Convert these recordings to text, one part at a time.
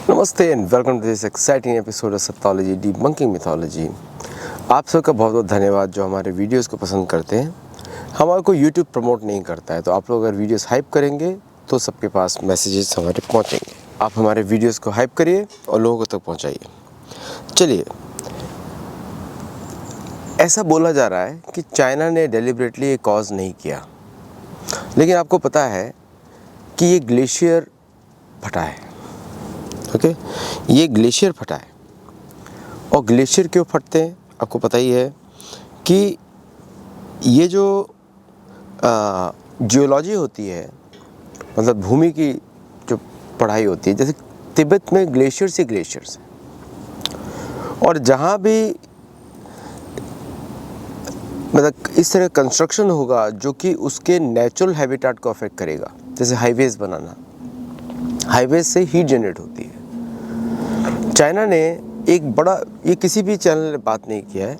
नमस्ते and welcome to this exciting episode of सप्तालॉजी debunking mythology. आप सबका बहुत बहुत धन्यवाद जो हमारे वीडियोस को पसंद करते हैं। हमारे को यूट्यूब प्रमोट नहीं करता है, तो आप लोग अगर वीडियोस हाइप करेंगे तो सबके पास मैसेजेस हमारे पहुंचेंगे। आप हमारे वीडियोस को हाइप करिए और लोगों तक पहुंचाइए। चलिए, ऐसा बोला जा रहा है कि चाइना ने डेलिबरेटली ये कॉज नहीं किया, लेकिन आपको पता है कि ये ग्लेशियर फटा है। ओके, ये ग्लेशियर फटा है। और ग्लेशियर क्यों फटते हैं आपको पता ही है कि ये जो जियोलॉजी होती है, मतलब भूमि की जो पढ़ाई होती है, जैसे तिब्बत में ग्लेशियर्स ही ग्लेशियर्स हैं। और जहाँ भी मतलब इस तरह कंस्ट्रक्शन होगा जो कि उसके नेचुरल हैबिटेट को अफेक्ट करेगा, जैसे हाईवेज बनाना, हाईवेज से हीट जनरेट होती है। चाइना ने एक बड़ा, ये किसी भी चैनल ने बात नहीं किया है,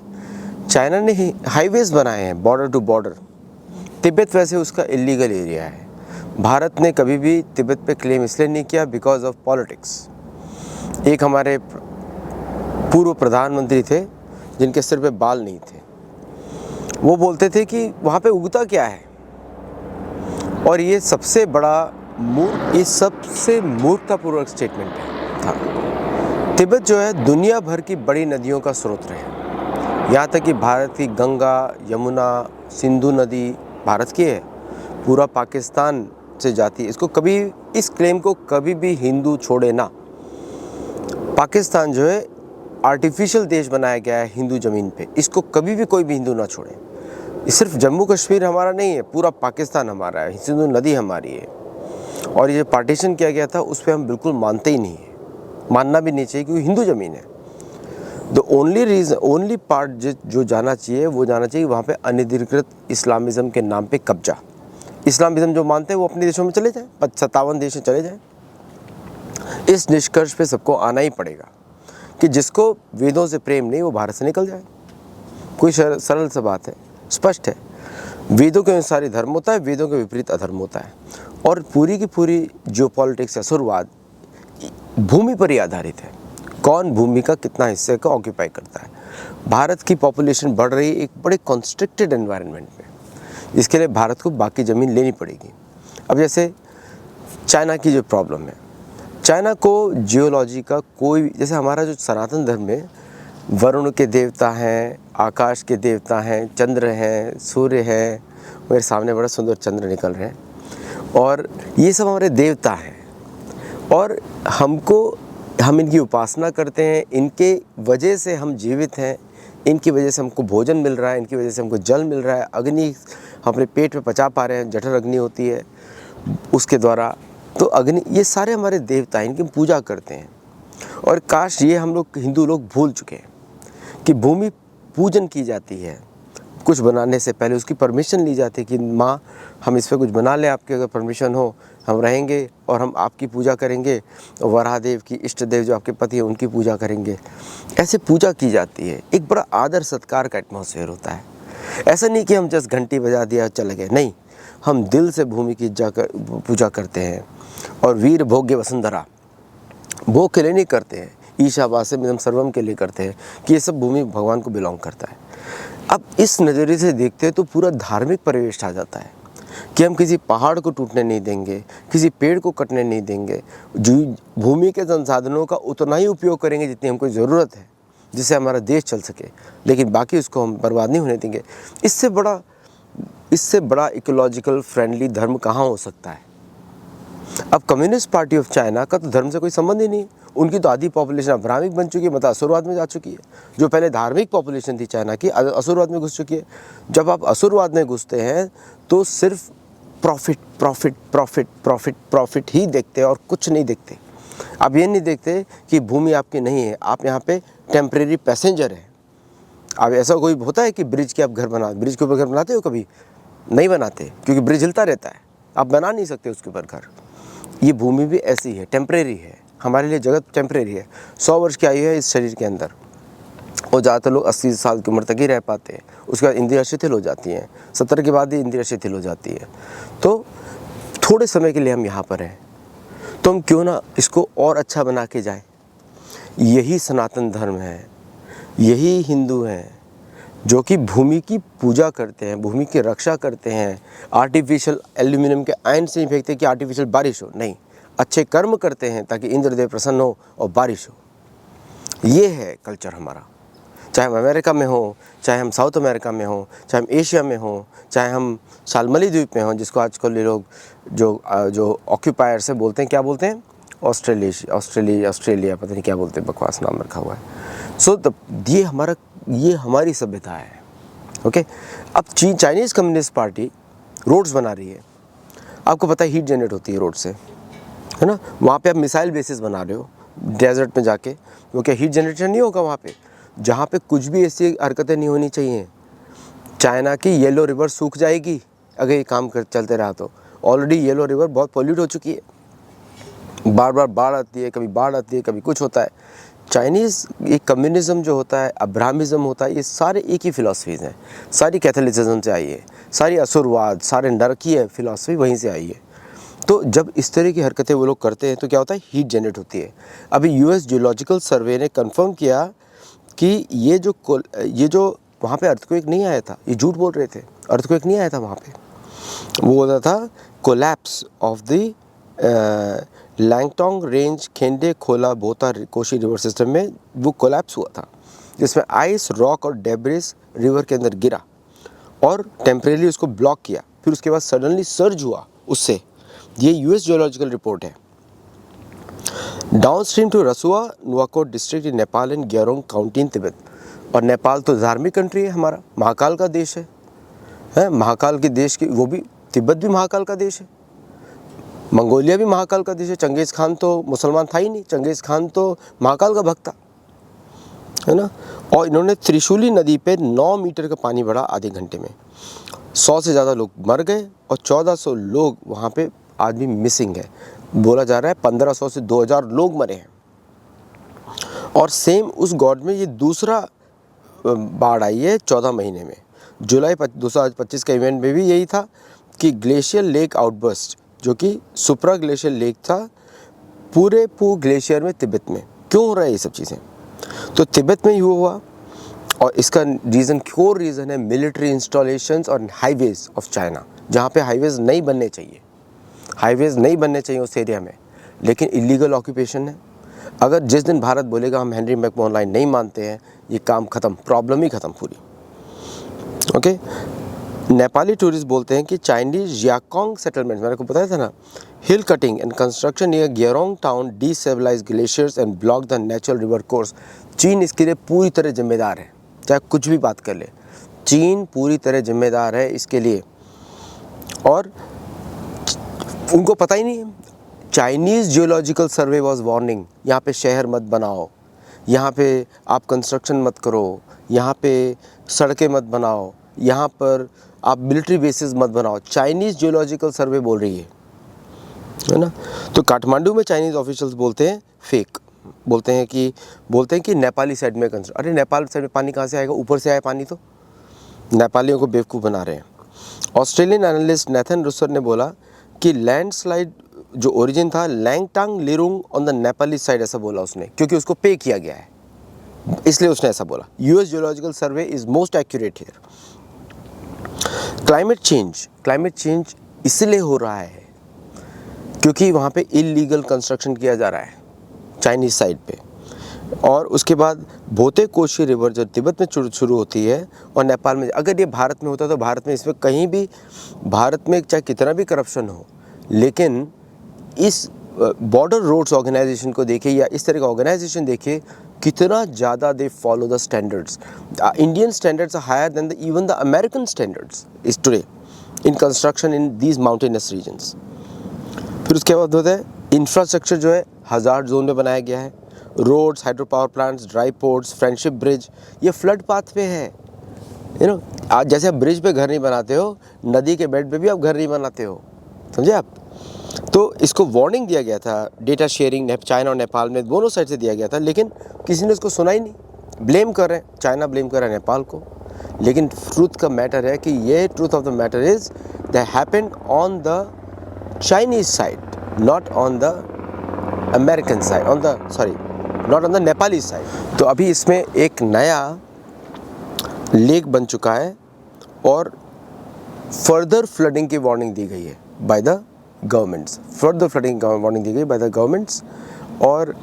चाइना ने हाईवेज बनाए हैं बॉर्डर टू बॉर्डर। तिब्बत वैसे उसका इलीगल एरिया है। भारत ने कभी भी तिब्बत पे क्लेम इसलिए नहीं किया बिकॉज ऑफ पॉलिटिक्स। एक हमारे पूर्व प्रधानमंत्री थे जिनके सिर पे बाल नहीं थे, वो बोलते थे कि वहाँ पे उगता क्या है। और ये सबसे मूर्खतापूर्वक स्टेटमेंट था। तिब्बत जो है दुनिया भर की बड़ी नदियों का स्रोत है। यहाँ तक कि भारत की गंगा, यमुना, सिंधु नदी भारत की है, पूरा पाकिस्तान से जाती है। इसको कभी, इस क्लेम को कभी भी हिंदू छोड़े ना। पाकिस्तान जो है आर्टिफिशियल देश बनाया गया है हिंदू ज़मीन पे, इसको कभी भी कोई भी हिंदू ना छोड़े। ये सिर्फ जम्मू कश्मीर हमारा नहीं है, पूरा पाकिस्तान हमारा है, सिंधु नदी हमारी है। और ये पार्टीशन किया गया था उस पर हम बिल्कुल मानते ही नहीं है, मानना भी नहीं चाहिए क्योंकि हिंदू ज़मीन है। द ओनली पार्ट जो जाना चाहिए वो जाना चाहिए वहाँ पे अनधिकृत इस्लामिज़म के नाम पे कब्जा। इस्लामिज़म जो मानते हैं वो अपने देशों में चले जाएं, 57 देश में चले जाएं। इस निष्कर्ष पे सबको आना ही पड़ेगा कि जिसको वेदों से प्रेम नहीं वो भारत से निकल जाए। कोई सरल सा बात है, स्पष्ट है। वेदों के अनुसार ही धर्म होता है, वेदों के विपरीत अधर्म होता है। और पूरी की पूरी जियोपॉलिटिक्स या असुरवाद भूमि पर ही आधारित है। कौन भूमि का कितना हिस्से को ऑक्यूपाई करता है। भारत की पॉपुलेशन बढ़ रही है एक बड़े कॉन्स्ट्रिक्टेड एनवायरनमेंट में, इसके लिए भारत को बाकी ज़मीन लेनी पड़ेगी। अब जैसे चाइना की जो प्रॉब्लम है, चाइना को जियोलॉजी का कोई, जैसे हमारा जो सनातन धर्म में वरुण के देवता हैं, आकाश के देवता हैं, चंद्र हैं, सूर्य हैं, मेरे सामने बड़ा सुंदर चंद्र निकल रहे हैं, और ये सब हमारे देवता हैं। और हम इनकी उपासना करते हैं, इनके वजह से हम जीवित हैं, इनकी वजह से हमको भोजन मिल रहा है, इनकी वजह से हमको जल मिल रहा है, अग्नि हम अपने पेट में पचा पा रहे हैं, जठर अग्नि होती है उसके द्वारा। तो अग्नि, ये सारे हमारे देवता हैं, इनकी पूजा करते हैं। और काश ये हम लोग हिंदू लोग भूल चुके हैं कि भूमि पूजन की जाती है। कुछ बनाने से पहले उसकी परमिशन ली जाती है कि माँ हम इस पर कुछ बना लें, आपकी अगर परमिशन हो हम रहेंगे और हम आपकी पूजा करेंगे, वराहदेव की, इष्ट देव जो आपके पति हैं उनकी पूजा करेंगे। ऐसे पूजा की जाती है, एक बड़ा आदर सत्कार का एटमॉस्फेयर होता है। ऐसा नहीं कि हम जस्ट घंटी बजा दिया चले गए, नहीं, हम दिल से भूमि की पूजा करते हैं। और वीर भोग्य वसुंधरा, भोग के लिए नहीं करते हैं, ईशावास्यमिदं सर्वम के लिए करते हैं कि ये सब भूमि भगवान को बिलोंग करता है। अब इस नज़रिए से देखते हैं तो पूरा धार्मिक परिवेश आ जाता है कि हम किसी पहाड़ को टूटने नहीं देंगे, किसी पेड़ को कटने नहीं देंगे, जो भूमि के संसाधनों का उतना ही उपयोग करेंगे जितनी हमको ज़रूरत है, जिससे हमारा देश चल सके, लेकिन बाकी उसको हम बर्बाद नहीं होने देंगे। इससे बड़ा इकोलॉजिकल फ्रेंडली धर्म कहाँ हो सकता है। अब कम्युनिस्ट पार्टी ऑफ चाइना का तो धर्म से कोई संबंध ही नहीं। उनकी तो आधी पॉपुलेशन अब्राह्मिक बन चुकी है, मतलब असुरवाद में जा चुकी है। जो पहले धार्मिक पॉपुलेशन थी चाइना की, असुरवाद में घुस चुकी है। जब आप असुरवाद में घुसते हैं तो सिर्फ profit profit profit profit profit ही देखते हैं और कुछ नहीं देखते। आप ये नहीं देखते कि भूमि आपकी नहीं है, आप यहाँ पे टेम्परेरी पैसेंजर हैं। अब ऐसा कोई होता है कि ब्रिज के आप घर ब्रिज के ऊपर घर बनाते हो? कभी नहीं बनाते, क्योंकि ब्रिज हिलता रहता है, आप बना नहीं सकते उसके ऊपर घर। ये भूमि भी ऐसी है, टेम्परेरी है। हमारे लिए जगत टेम्परेरी है। 100 वर्ष की आयु है इस शरीर के अंदर, और ज़्यादातर लोग 80 साल की उम्र तक ही रह पाते हैं। उसके बाद इंद्रियाँ शिथिल हो जाती हैं, 70 के बाद ही इंद्रियाँ शिथिल हो जाती है। तो थोड़े समय के लिए हम यहाँ पर हैं। तो हम क्यों ना इसको और अच्छा बना के जाएं। यही सनातन धर्म है, यही हिंदू हैं जो कि भूमि की पूजा करते हैं, भूमि की रक्षा करते हैं। आर्टिफिशियल एल्यूमिनियम के आयन से नहीं फेंकते कि आर्टिफिशियल बारिश हो, नहीं, अच्छे कर्म करते हैं ताकि इंद्रदेव प्रसन्न हो और बारिश हो। ये है कल्चर हमारा। चाहे हम अमेरिका में हो, चाहे हम साउथ अमेरिका में हो, चाहे हम एशिया में हो, चाहे हम शालमली द्वीप में हो, जिसको आजकल ये लोग जो ऑक्यूपायर से बोलते हैं, क्या बोलते हैं, ऑस्ट्रेलिया पता नहीं क्या बोलते हैं, बकवास नाम रखा हुआ है। सो ये हमारी सभ्यता है। ओके, अब चाइनीज़ कम्युनिस्ट पार्टी रोड्स बना रही है। आपको पता है हीट जनरेट होती है रोड से, है ना। वहाँ पे आप मिसाइल बेसिस बना रहे हो डेजर्ट में जाके, वो क्या हीट जनरेशन नहीं होगा वहाँ पे, जहाँ पे कुछ भी ऐसी हरकतें नहीं होनी चाहिए। चाइना की येलो रिवर सूख जाएगी अगर ये काम चलते रहा तो। ऑलरेडी येलो रिवर बहुत पॉल्यूट हो चुकी है, बार बार बाढ़ आती है, कभी बाढ़ आती है, कभी कुछ होता है। चाइनीज़ ये कम्युनिज़्म जो होता है, अब्राहमिज़म होता है, ये सारे एक ही फ़िलासफ़ीज़ हैं। सारी कैथोलिसिज्म से आई है, सारी असुरवाद, सारे नरकीय फ़िलासफ़ी वहीं से आई है। तो जब इस तरह की हरकतें वो लोग करते हैं तो क्या होता है, हीट जनरेट होती है। अभी यूएस जियोलॉजिकल सर्वे ने कंफर्म किया कि ये जो वहाँ पे अर्थक्वेक नहीं आया था, ये झूठ बोल रहे थे, अर्थक्वेक नहीं आया था वहाँ पे। वो बोल रहा था कोलैप्स ऑफ द लैंगटोंग रेंज खेंडे खोला बोता कोशी रिवर सिस्टम में वो कोलैप्स हुआ था, जिसमें आइस, रॉक और डेब्रिस रिवर के अंदर गिरा और टेम्परेरी उसको ब्लॉक किया, फिर उसके बाद सडनली सर्ज हुआ उससे। ये यूएस जियोलॉजिकल रिपोर्ट है। डाउन स्ट्रीम to Rasuwa Nuwakot district in Nepal and Gyirong county in Tibet. और नेपाल तो धार्मिक कंट्री है हमारा, महाकाल का देश है महाकाल के देश की, वो भी तिब्बत भी महाकाल का देश है, मंगोलिया भी महाकाल का देश है। चंगेज़ खान तो मुसलमान था ही नहीं, चंगेज़ खान तो महाकाल का भक्त था, है ना। और इन्होंने त्रिशूली नदी पे 9 मीटर का पानी बढ़ा आधे घंटे में, 100 से ज़्यादा लोग मर गए और 1400 लोग वहाँ पे आदमी मिसिंग है। बोला जा रहा है 1500 से 2000 लोग मरे हैं। और सेम उस गॉड में ये दूसरा बाढ़ आई है 14 महीने में। जुलाई 2025 का इवेंट में भी यही था कि ग्लेशियर लेक आउटबर्स्ट, जो कि सुप्रा ग्लेशियर लेक था पूरे पू ग्लेशियर में, तिब्बत में। क्यों हो रहा है ये सब चीज़ें, तो तिब्बत में ही हुआ। और इसका कोर रीज़न है मिलिट्री इंस्टॉलेशंस और हाईवेज़ ऑफ चाइना, जहाँ पे हाईवेज़ नहीं बनने चाहिए उस एरिया में, लेकिन इलीगल ऑक्यूपेशन है। अगर जिस दिन भारत बोलेगा हम हेनरी मैकमोहन लाइन नहीं मानते हैं, ये काम ख़त्म, प्रॉब्लम ही ख़त्म पूरी। ओके, नेपाली टूरिस्ट बोलते हैं कि चाइनीज याकोंग सेटलमेंट, मैंने को बताया था ना, hill cutting and construction near Gyirong town destabilise glaciers and block the natural river course. चीन इसके लिए पूरी तरह जिम्मेदार है, चाहे कुछ भी बात कर ले, चीन पूरी तरह जिम्मेदार है इसके लिए। और उनको पता ही नहीं है। Chinese geological survey was warning, यहाँ पे शहर मत बनाओ, यहाँ पे आप कंस्ट्रक्शन मत करो, यहाँ पे सड़कें मत बनाओ, यहाँ पर आप मिलिट्री बेसिस मत बनाओ। चाइनीज़ जियोलॉजिकल सर्वे बोल रही है ना। तो काठमांडू में चाइनीज़ ऑफिशियल्स बोलते हैं फेक, बोलते हैं कि नेपाली साइड में अरे नेपाल साइड में पानी कहाँ से आएगा, ऊपर से आया पानी, तो नेपालियों को बेवकूफ़ बना रहे हैं। ऑस्ट्रेलियन एनालिस्ट नेथन रुसर ने बोला कि लैंडस्लाइड जो ओरिजिन था Langtang लिरुंग on the Nepali side, ऐसा बोला उसने, क्योंकि उसको पे किया गया है, इसलिए उसने ऐसा बोला। US geological survey is most accurate here. Climate change इसलिए हो रहा है क्योंकि वहाँ पे इलीगल कंस्ट्रक्शन किया जा रहा है चाइनीज़ साइड पे। और उसके बाद बोते कोशी रिवर जो तिब्बत में शुरू होती है और नेपाल में, अगर ये भारत में होता तो भारत में इसमें कहीं भी, भारत में चाहे कितना भी करप्शन हो, लेकिन इस बॉर्डर रोड्स ऑर्गेनाइजेशन को देखिए या इस तरह का ऑर्गेनाइजेशन देखिए, कितना ज़्यादा they follow the standards. Indian standards are higher than even the American standards is today in construction in these mountainous regions. फिर उसके बाद होता है इंफ्रास्ट्रक्चर जो है हज़ार्ड जोन में बनाया गया है, roads, hydro power plants, dry ports, friendship bridge, ये फ्लड पाथ पे है। आज जैसे आप ब्रिज पे घर नहीं बनाते हो, नदी के बेड पे भी आप घर नहीं बनाते हो, समझे आप। तो इसको वार्निंग दिया गया था, डेटा शेयरिंग चाइना और नेपाल में दोनों साइड से दिया गया था, लेकिन किसी ने उसको सुना ही नहीं। ब्लेम कर रहे हैं, चाइना ब्लेम कर रहा है नेपाल को, लेकिन ट्रूथ का मैटर है कि ये truth of the matter is that happened on the Chinese side, not on the American side, on the sorry not on the Nepali side. तो अभी इसमें एक नया लेक बन चुका है और फर्दर फ्लडिंग की वार्निंग दी गई है by the governments, further flooding warning दी गई बाय द गवर्नमेंट्स। और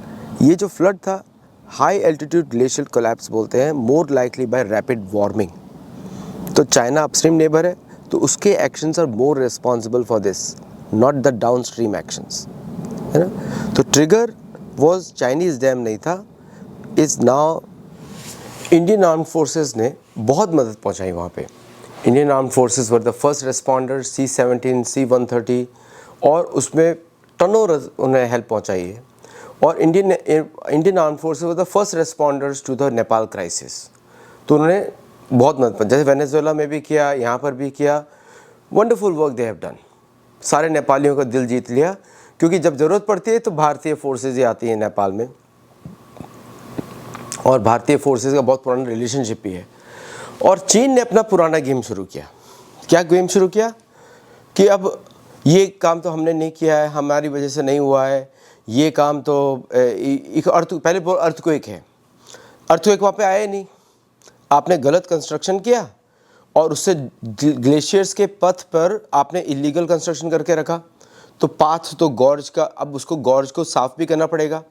ये जो फ्लड था हाई एल्टीट्यूड ग्लेशियल कोलैप्स बोलते हैं, more likely by rapid warming. तो चाइना अपस्ट्रीम नेबर है तो उसके actions are more responsible for this, not the downstream actions, है ना। तो ट्रिगर वॉज चाइनीज़ डैम नहीं था, is now Indian arm forces ने बहुत मदद पहुंचाई वहाँ पे। Indian arm forces were the first responder, C-17, C-130, और उसमें टनों उन्हें हेल्प पहुंचाई है। और Indian arm forces were the first responders to the Nepal crisis. तो उन्होंने बहुत मदद, जैसे वेनेजुएला में भी किया, यहाँ पर भी किया। Wonderful work they have done. सारे नेपालियों का दिल जीत लिया, क्योंकि जब ज़रूरत पड़ती है तो भारतीय फोर्सेज ही आती हैं नेपाल में, और भारतीय फोर्सेज का बहुत पुराना रिलेशनशिप भी है। और चीन ने अपना पुराना गेम शुरू किया। क्या गेम शुरू किया कि अब ये काम तो हमने नहीं किया है, हमारी वजह से नहीं हुआ है, ये काम तो पहले अर्थक्वेक है, अर्थक्वेक वहाँ पे आया ही नहीं, आपने गलत कंस्ट्रक्शन किया और उससे ग्लेशियर्स के पथ पर आपने इलीगल कंस्ट्रक्शन करके रखा। तो पाथ तो गॉर्ज का, अब उसको गॉर्ज को साफ़ भी करना पड़ेगा,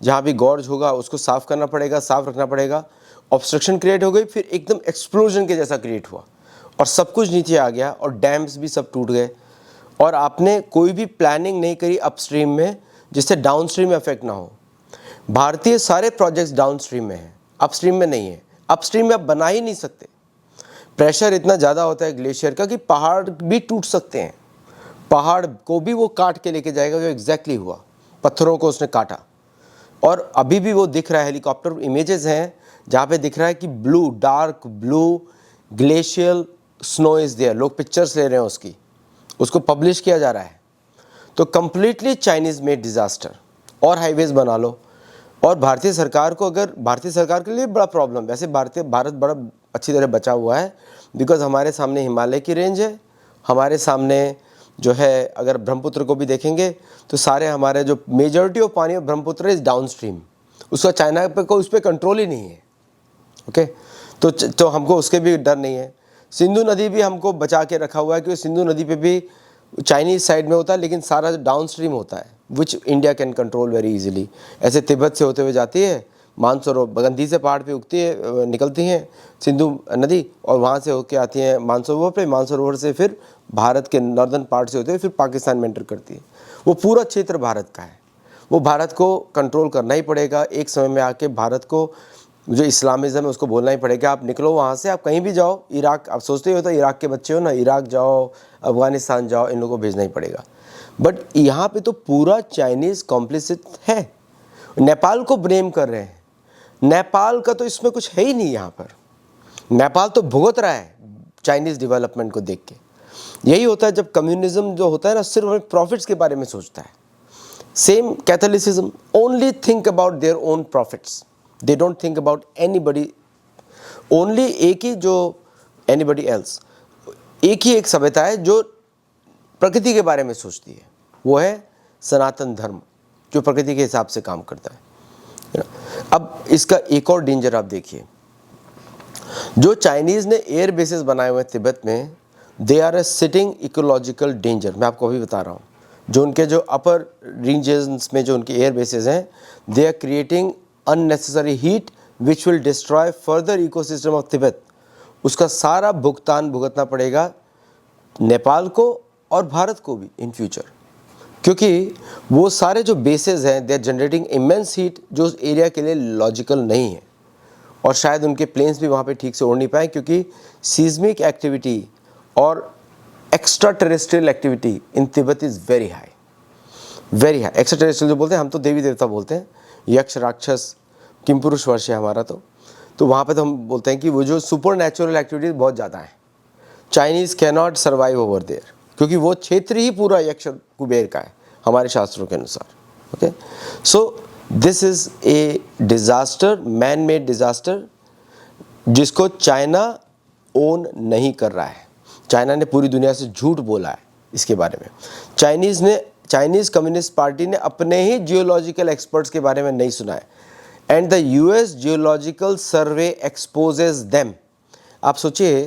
जहाँ भी गॉर्ज होगा उसको साफ़ करना पड़ेगा, साफ़ रखना पड़ेगा। ऑब्स्ट्रक्शन क्रिएट हो गई, फिर एकदम एक्सप्लोजन के जैसा क्रिएट हुआ और सब कुछ नीचे आ गया और डैम्स भी सब टूट गए। और आपने कोई भी प्लानिंग नहीं करी अपस्ट्रीम में, जिससे डाउनस्ट्रीम में अफेक्ट ना हो। भारतीय सारे प्रोजेक्ट्स डाउनस्ट्रीम में हैं, अपस्ट्रीम में नहीं है। अपस्ट्रीम में आप बना ही नहीं सकते, प्रेशर इतना ज़्यादा होता है ग्लेशियर का कि पहाड़ भी टूट सकते हैं। पहाड़ को भी वो काट के लेके जाएगा, जो एग्जैक्टली हुआ, पत्थरों को उसने काटा। और अभी भी वो दिख रहा है, हेलीकॉप्टर इमेजेस हैं जहाँ पे दिख रहा है कि blue, dark blue glacial snow is there. लोग पिक्चर्स ले रहे हैं उसकी, उसको पब्लिश किया जा रहा है। तो कम्प्लीटली चाइनीज़ मेड डिज़ास्टर। और हाईवेज़ बना लो। और भारतीय सरकार को, अगर भारतीय सरकार के लिए बड़ा प्रॉब्लम, वैसे भारत बड़ा अच्छी तरह बचा हुआ है, बिकॉज हमारे सामने हिमालय की रेंज है, हमारे सामने जो है, अगर ब्रह्मपुत्र को भी देखेंगे तो सारे हमारे जो मेजॉरिटी ऑफ पानी of Brahmaputra is down stream, उसका चाइना पे को उस पर कंट्रोल ही नहीं है। ओके, तो हमको उसके भी डर नहीं है। सिंधु नदी भी हमको बचा के रखा हुआ है, क्योंकि सिंधु नदी पे भी चाइनीज़ साइड में होता है, लेकिन सारा डाउन स्ट्रीम होता है, which India can control very easily. ऐसे तिब्बत से होते हुए जाती है, मानसरोवर बगंदी से पहाड़ पे उगती है, निकलती हैं सिंधु नदी, और वहाँ से होके आती हैं मानसरोवर पे, मानसरोवर से फिर भारत के नॉर्दर्न पार्ट से होते हुए फिर पाकिस्तान में एंटर करती है। वो पूरा क्षेत्र भारत का है, वो भारत को कंट्रोल करना ही पड़ेगा। एक समय में आके भारत को, जो इस्लामिज़म है उसको बोलना ही पड़ेगा, आप निकलो वहाँ से, आप कहीं भी जाओ। इराक, आप सोचते ही हो तो इराक के बच्चे हो ना, इराक जाओ, अफ़गानिस्तान जाओ, इन लोगों को भेजना ही पड़ेगा। बट यहाँ पे तो पूरा चाइनीज़ कॉम्प्लिसिट है। नेपाल को ब्लेम कर रहे हैं, नेपाल का तो इसमें कुछ है ही नहीं। यहाँ पर नेपाल तो भुगत रहा है चाइनीज़ डेवलपमेंट को देख के। यही होता है जब कम्युनिज्म जो होता है ना, सिर्फ हमें प्रॉफिट्स के बारे में सोचता है। Same Catholicism, only think about their own profits, they don't think about anybody, only एक ही जो एनीबडी एल्स। एक ही एक सभ्यता है जो प्रकृति के बारे में सोचती है, वो है सनातन धर्म, जो प्रकृति के हिसाब से काम करता है। अब इसका एक और डेंजर आप देखिए, जो चाइनीज़ ने एयर बेसिस बनाए हुए तिब्बत में, they are a sitting ecological danger. मैं आपको अभी बता रहा हूँ, जो उनके जो अपर रीजन्स में जो उनके एयर बेसिस हैं, they are creating unnecessary heat which will destroy further ecosystem of Tibet. उसका सारा भुगतान भुगतना पड़ेगा नेपाल को और भारत को भी इन फ्यूचर, क्योंकि वो सारे जो बेसेस हैं, they are generating immense heat, जो उस एरिया के लिए लॉजिकल नहीं है। और शायद उनके प्लेन्स भी वहाँ पे ठीक से उड़ नहीं पाए, क्योंकि सीस्मिक एक्टिविटी और extra terrestrial activity in Tibet is very high, very high. Extra terrestrial जो बोलते हैं, हम तो देवी देवता बोलते हैं, यक्ष राक्षस किमपुरुष वर्ष है हमारा, तो वहाँ पे तो हम बोलते हैं कि वो जो सुपर नेचुरल एक्टिविटीज़ बहुत ज़्यादा है। Chinese can not survive over there, क्योंकि वो क्षेत्र ही पूरा यक्ष कुबेर का है हमारे शास्त्रों के अनुसार। Okay, so this is a disaster, man made disaster, जिसको चाइना ओन नहीं कर रहा है। चाइना ने पूरी दुनिया से झूठ बोला है इसके बारे में। चाइनीज़ कम्युनिस्ट पार्टी ने अपने ही जियोलॉजिकल एक्सपर्ट्स के बारे में नहीं सुना है। And the US geological survey exposes them. आप सोचिए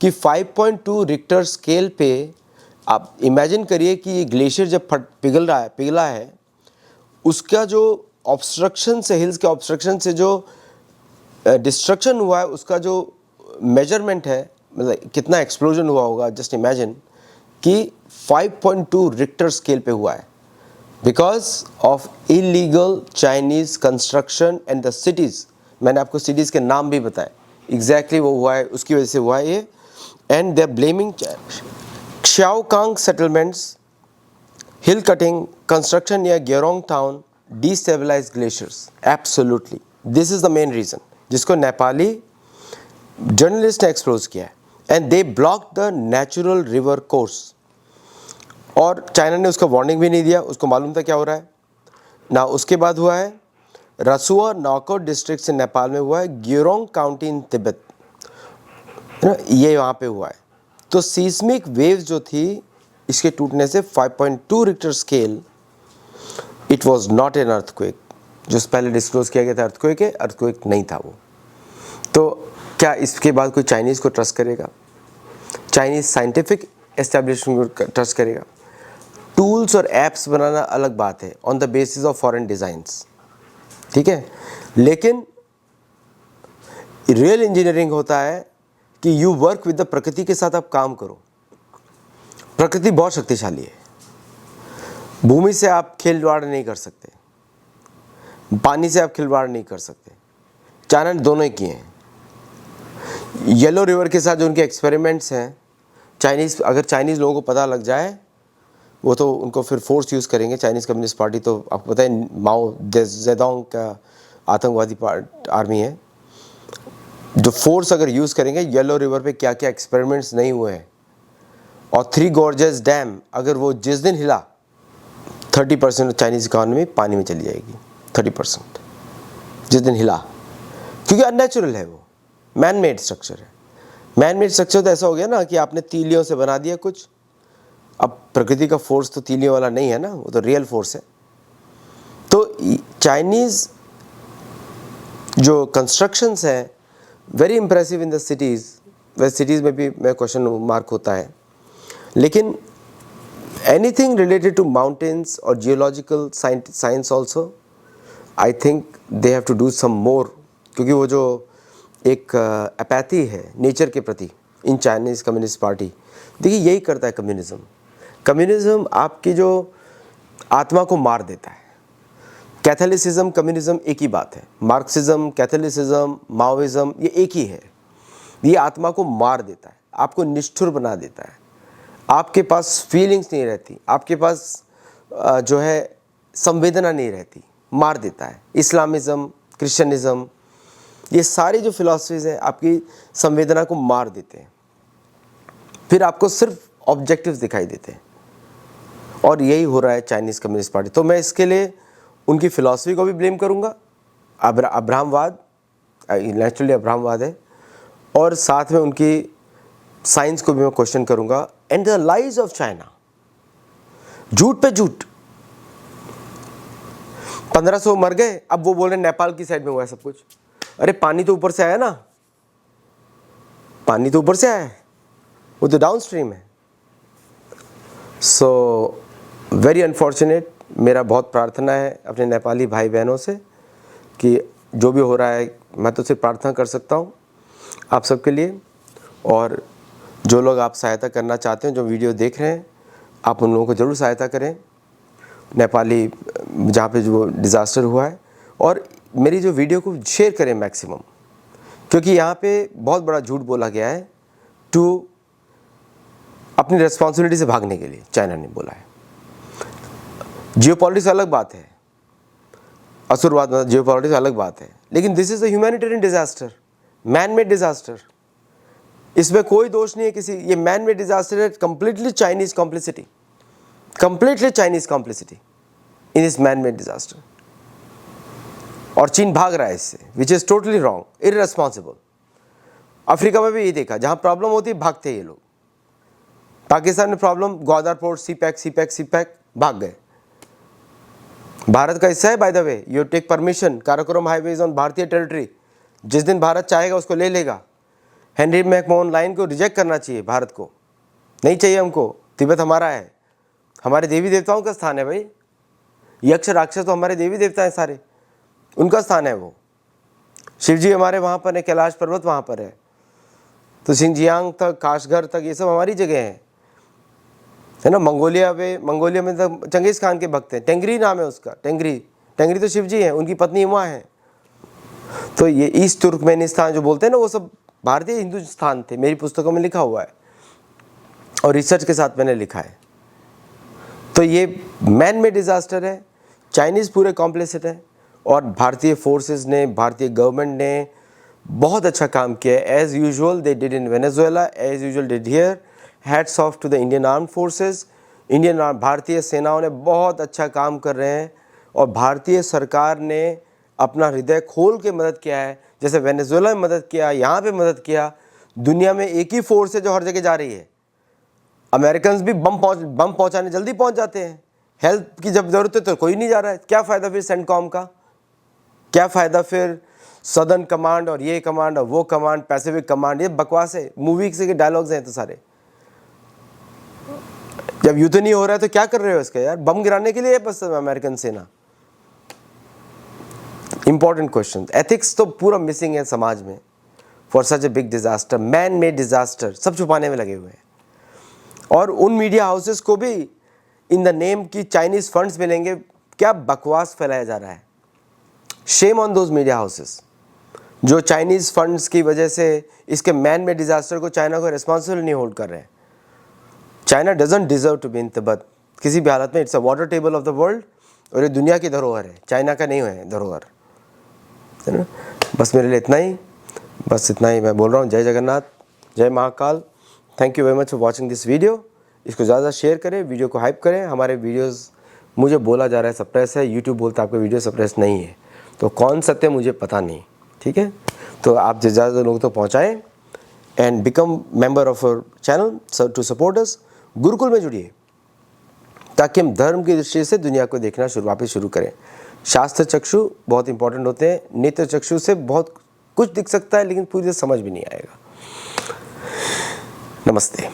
कि 5.2 रिक्टर स्केल पे आप इमेजिन करिए कि ये ग्लेशियर जब पिघला है, उसका जो ऑब्स्ट्रक्शन से, हिल्स के ऑब्स्ट्रक्शन से जो डिस्ट्रक्शन हुआ है, उसका जो मेजरमेंट है, मतलब कितना एक्सप्लोजन हुआ होगा, जस्ट इमेजिन कि 5.2 रिक्टर स्केल पे हुआ है because of illegal Chinese construction and the cities. मैंने आपको सिटीज़ के नाम भी बताए, एग्जैक्टली वो हुआ है, उसकी वजह से हुआ है ये। And they are blaming Xiaokang settlements, hill cutting, construction near Gerong town, destabilized glaciers. Absolutely, this is the main reason जिसको नेपाली जर्नलिस्ट ने एक्सप्लोज किया है। And they block the natural river course, और चाइना ने उसका वार्निंग भी नहीं दिया, उसको मालूम था क्या हो रहा है ना। उसके बाद हुआ है रसुआ नॉकआउट डिस्ट्रिक्ट से नेपाल में हुआ है, ग्योरोंग काउंटी इन तिब्बत, ये वहाँ पे हुआ है। तो सीस्मिक वेव्स जो थी इसके टूटने से 5.2 Richter scale, it was not an earthquake, जो पहले डिस्क्लोज किया गया था अर्थक्वेक है, अर्थक्वेक नहीं था वो। तो क्या इसके बाद कोई चाइनीज़ को ट्रस्ट करेगा? चाइनीज़ साइंटिफिक एस्टेब्लिशमेंट को ट्रस्ट करेगा? टूल्स और एप्स बनाना अलग बात है on the basis of foreign designs, ठीक है, लेकिन रियल इंजीनियरिंग होता है कि यू वर्क विद द प्रकृति के साथ आप काम करो। प्रकृति बहुत शक्तिशाली है, भूमि से आप खिलवाड़ नहीं कर सकते, पानी से आप खिलवाड़ नहीं कर सकते। चाइना ने दोनों ही किए हैं। येलो रिवर के साथ जो उनके एक्सपेरिमेंट्स हैं, अगर चाइनीज़ लोगों को पता लग जाए, वो तो उनको फिर फोर्स यूज़ करेंगे। चाइनीज़ कम्युनिस्ट पार्टी तो आपको पता है माओ जेडोंग का आतंकवादी आर्मी है, जो फोर्स अगर यूज़ करेंगे, येलो रिवर पे क्या क्या एक्सपेरिमेंट्स नहीं हुए हैं। और थ्री गॉर्जेस डैम अगर वो जिस दिन हिला, 30% चाइनीज़ इकॉनमी पानी में चली जाएगी। 30% जिस दिन हिला, क्योंकि अननेचुरल है, वो मैन मेड स्ट्रक्चर है। मैन मेड स्ट्रक्चर तो ऐसा हो गया ना कि आपने तीलियों से बना दिया कुछ। अब प्रकृति का फोर्स तो तीलियों वाला नहीं है ना, वो तो रियल फोर्स है। तो चाइनीज़ जो कंस्ट्रक्शंस हैं very impressive in the cities, वह सिटीज़ में भी मैं क्वेश्चन मार्क होता है, लेकिन एनीथिंग रिलेटेड टू माउंटेन्स और geological science also, I think they have to do some more, क्योंकि वो जो एक अपैथी है नेचर के प्रति इन चाइनीज़ कम्युनिस्ट पार्टी, देखिए यही करता है कम्युनिज़्म। कम्युनिज़्म आपकी जो आत्मा को मार देता है। कैथोलिसिज्म, कम्युनिज्म एक ही बात है। मार्क्सिज्म, कैथोलिसिज्म, माओइज्म, ये एक ही है। ये आत्मा को मार देता है, आपको निष्ठुर बना देता है, आपके पास फीलिंग्स नहीं रहती, आपके पास जो है संवेदना नहीं रहती, मार देता है। इस्लामिज़म, क्रिश्चियनिज़म, ये सारी जो फिलॉसफीज़ हैं आपकी संवेदना को मार देते हैं, फिर आपको सिर्फ ऑब्जेक्टिव्स दिखाई देते हैं। और यही हो रहा है चाइनीज़ कम्युनिस्ट पार्टी। तो मैं इसके लिए उनकी फ़िलॉसफी को भी ब्लेम करूँगा, अब्राहमवाद, नेचुरली अब्राहमवाद है, और साथ में उनकी साइंस को भी मैं क्वेश्चन करूँगा। And the lies of China, झूठ पे झूठ। 1500 मर गए, अब वो बोल रहे नेपाल की साइड में हुआ है सब कुछ। अरे पानी तो ऊपर से आया ना, पानी तो ऊपर से आया है, वो तो डाउन स्ट्रीम है। So very unfortunate. मेरा बहुत प्रार्थना है अपने नेपाली भाई बहनों से कि जो भी हो रहा है, मैं तो सिर्फ प्रार्थना कर सकता हूँ आप सबके लिए। और जो लोग आप सहायता करना चाहते हैं, जो वीडियो देख रहे हैं, आप उन लोगों को ज़रूर सहायता करें, नेपाली जहाँ पे जो डिज़ास्टर हुआ है। और मेरी जो वीडियो को शेयर करें मैक्सिमम, क्योंकि यहाँ पे बहुत बड़ा झूठ बोला गया है टू अपनी रिस्पॉन्सिबिलिटी से भागने के लिए। चाइना ने बोला है जियोपॉलिटिक्स अलग बात है, असुरवाद मतलब जियोपॉलिटिक्स अलग बात है, लेकिन this is a humanitarian disaster, man made disaster. इसमें कोई दोष नहीं है किसी, ये मैन मेड डिज़ास्टर है। Completely Chinese complicity, completely Chinese complicity in this man made disaster. और चीन भाग रहा है इससे, which is totally wrong, irresponsible. Africa में भी यही देखा, जहाँ प्रॉब्लम होती है भागते हैं ये लोग। पाकिस्तान में problem, Gwadar port, CPEC, भाग गए। भारत का हिस्सा है by the way, you take permission, Karakoram highway is on भारतीय टेरिटरी। जिस दिन भारत चाहेगा उसको ले लेगा। हेनरी मैकमोहन लाइन को रिजेक्ट करना चाहिए, भारत को नहीं चाहिए हमको। तिब्बत हमारा है, हमारे देवी देवताओं का स्थान है भाई। यक्ष राक्षस तो हमारे देवी देवता हैं सारे, उनका स्थान है वो। शिव जी हमारे वहाँ पर है, कैलाश पर्वत वहाँ पर है, तो सिंजियांग तक, काशगर तक, ये सब हमारी जगह है ना। मंगोलिया में तो चंगेज खान के भक्त हैं, टेंगरी नाम है उसका, टेंगरी तो शिव जी हैं, उनकी पत्नी हुआ है। तो ये ईस्ट तुर्कमेनिस्तान जो बोलते हैं ना, वो सब भारतीय हिंदुस्तान थे, मेरी पुस्तकों में लिखा हुआ है और रिसर्च के साथ मैंने लिखा है। तो ये मैन मेड डिजास्टर है, चाइनीज़ पूरे कॉम्प्लिसिट है, और भारतीय फोर्सेस ने, भारतीय गवर्नमेंट ने बहुत अच्छा काम किया है। As usual they did in Venezuela, as usual did here. Hats off to the Indian armed forces. भारतीय सेनाओं ने बहुत अच्छा काम कर रहे हैं, और भारतीय सरकार ने अपना हृदय खोल के मदद किया है। जैसे वेनेजुएला में मदद किया, यहाँ पे मदद किया। दुनिया में एक ही फोर्स है जो हर जगह जा रही है। अमेरिकन भी बम पहुँचाने जल्दी पहुँच जाते हैं, हेल्प की जब ज़रूरत है तो कोई नहीं जा रहा है। क्या फ़ायदा फिर सेंटकॉम का, क्या फ़ायदा फिर सदर्न कमांड और ये कमांड और वो कमांड, पैसिफिक कमांड, ये बकवास है, मूवी के डायलॉग्स हैं तो सारे। जब युद्ध नहीं हो रहा है तो क्या कर रहे हो इसका यार, बम गिराने के लिए बस अमेरिकन सेना। Important question. एथिक्स तो पूरा मिसिंग है समाज में for such a big disaster, man made disaster, सब छुपाने में लगे हुए हैं। और उन मीडिया हाउसेस को भी इन द नेम की चाइनीज फंड्स मिलेंगे, क्या बकवास फैलाया जा रहा है। Shame on those media houses जो चाइनीज फंड्स की वजह से इसके मैन मेड डिजास्टर को, चाइना को रिस्पॉन्सिबल नहीं होल्ड कर रहे हैं। China doesn't deserve to be in Tibet किसी भी हालत में। It's a water table of the world, और ये दुनिया की धरोहर है, चाइना का नहीं है धरोहर, है ना। बस मेरे लिए इतना ही मैं बोल रहा हूँ। जय जगन्नाथ, जय Mahakal. Thank you very much for watching this video. इसको ज़्यादा शेयर करें, वीडियो को हाइप करें। हमारे वीडियोस, मुझे बोला जा रहा है सप्रेस है, यूट्यूब बोलता है आपका वीडियो सप्रेस नहीं है, तो कौन सत्य मुझे पता नहीं, ठीक है। तो आप ज़्यादा लोगों तक पहुँचाएँ and become member of our channel to support us. Gurukul में जुड़िए ताकि हम धर्म की दृष्टि से दुनिया को देखना वापस शुरू करें। शास्त्र चक्षु बहुत इंपॉर्टेंट होते हैं, नेत्र चक्षु से बहुत कुछ दिख सकता है लेकिन पूरी तरह समझ भी नहीं आएगा। नमस्ते।